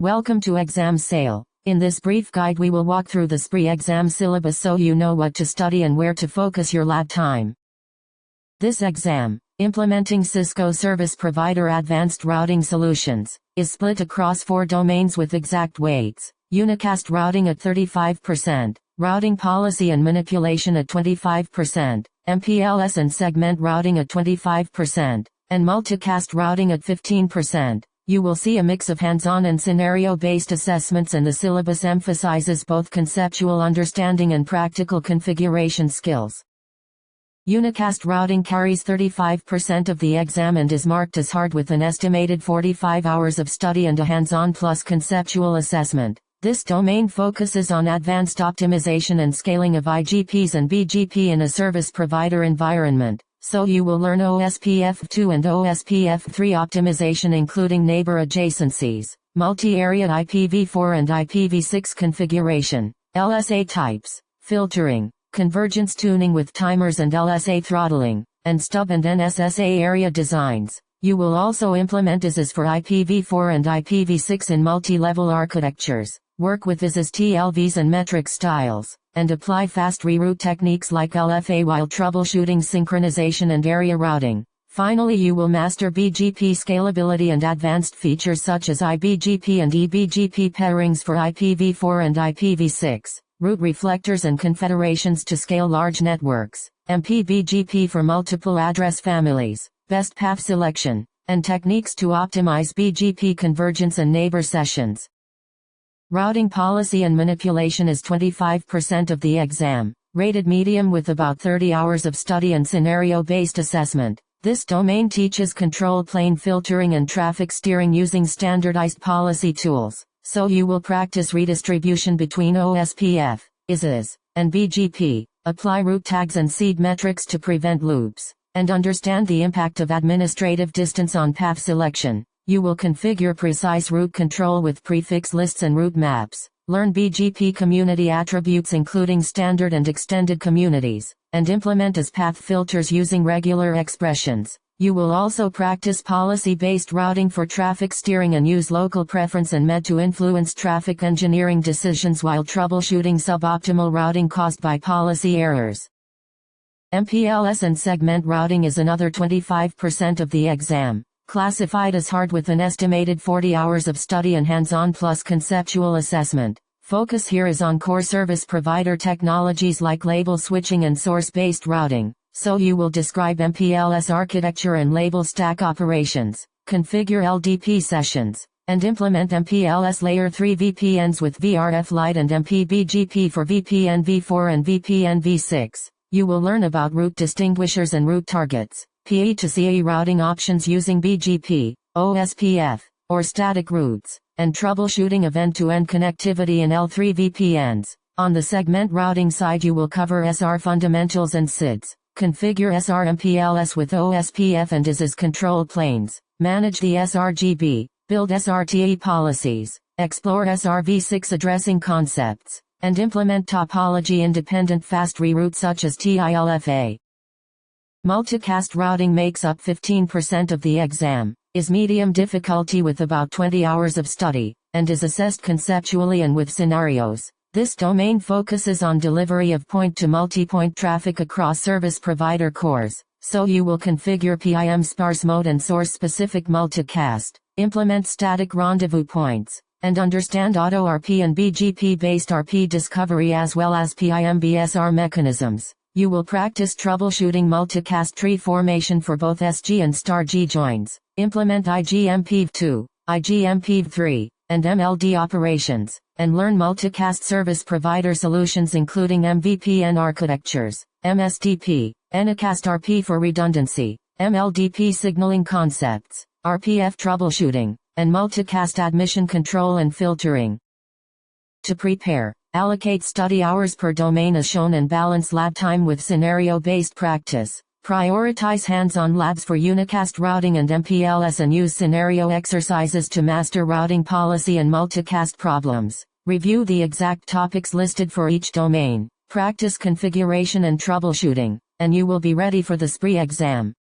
Welcome to Exam Sale. In this brief guide we will walk through the SPRI exam syllabus so you know what to study and where to focus your lab time. This exam, implementing Cisco Service Provider Advanced Routing Solutions, is split across 4 domains with exact weights: unicast routing at 35%, routing policy and manipulation at 25%, MPLS and segment routing at 25%, and multicast routing at 15%. You will see a mix of hands-on and scenario-based assessments, and the syllabus emphasizes both conceptual understanding and practical configuration skills. Unicast routing carries 35% of the exam and is marked as hard with an estimated 45 hours of study and a hands-on plus conceptual assessment. This domain focuses on advanced optimization and scaling of IGPs and BGP in a service provider environment. So you will learn OSPF2 and OSPF3 optimization, including neighbor adjacencies, multi-area IPv4 and IPv6 configuration, LSA types, filtering, convergence tuning with timers and LSA throttling, and stub and NSSA area designs. You will also implement ISAs for IPv4 and IPv6 in multi-level architectures, work with ISAs TLVs and metric styles, and apply fast reroute techniques like LFA while troubleshooting synchronization and area routing. Finally, you will master BGP scalability and advanced features such as iBGP and eBGP pairings for IPv4 and IPv6, route reflectors and confederations to scale large networks, MPBGP for multiple address families, best path selection, and techniques to optimize BGP convergence and neighbor sessions. Routing policy and manipulation is 25% of the exam, rated medium with about 30 hours of study and scenario-based assessment. This domain teaches control plane filtering and traffic steering using standardized policy tools, so you will practice redistribution between OSPF, ISAs, and BGP, apply route tags and seed metrics to prevent loops, and understand the impact of administrative distance on path selection. You will configure precise route control with prefix lists and route maps, learn BGP community attributes including standard and extended communities, and implement as path filters using regular expressions. You will also practice policy-based routing for traffic steering and use local preference and MED to influence traffic engineering decisions while troubleshooting suboptimal routing caused by policy errors. MPLS and segment routing is another 25% of the exam, classified as hard with an estimated 40 hours of study and hands-on plus conceptual assessment. Focus here is on core service provider technologies like label switching and source-based routing, so you will describe MPLS architecture and label stack operations, configure LDP sessions, and implement MPLS Layer 3 VPNs with VRF Lite and MPBGP for VPN v4 and VPN v6. You will learn about route distinguishers and route targets, PE to CE routing options using BGP, OSPF, or static routes, and troubleshooting of end-to-end connectivity in L3 VPNs. On the segment routing side you will cover SR fundamentals and SIDs, configure SR MPLS with OSPF and ISAs control planes, manage the sRGB, build SRTE policies, explore SRv6 addressing concepts, and implement topology-independent fast reroute such as TILFA. Multicast routing makes up 15% of the exam, is medium difficulty with about 20 hours of study, and is assessed conceptually and with scenarios. This domain focuses on delivery of point-to-multipoint traffic across service provider cores, so you will configure PIM sparse mode and source-specific multicast, implement static rendezvous points, and understand auto-RP and BGP-based RP discovery as well as PIM-BSR mechanisms. You will practice troubleshooting multicast tree formation for both SG and STAR-G joins, implement IGMPv2, IGMPv3, and MLD operations, and learn multicast service provider solutions including MVPN architectures, MSTP, Anycast RP for redundancy, MLDP signaling concepts, RPF troubleshooting, and multicast admission control and filtering. To prepare, allocate study hours per domain as shown and balance lab time with scenario-based practice. Prioritize hands-on labs for unicast routing and MPLS and use scenario exercises to master routing policy and multicast problems. Review the exact topics listed for each domain. Practice configuration and troubleshooting, and you will be ready for the SPRI exam.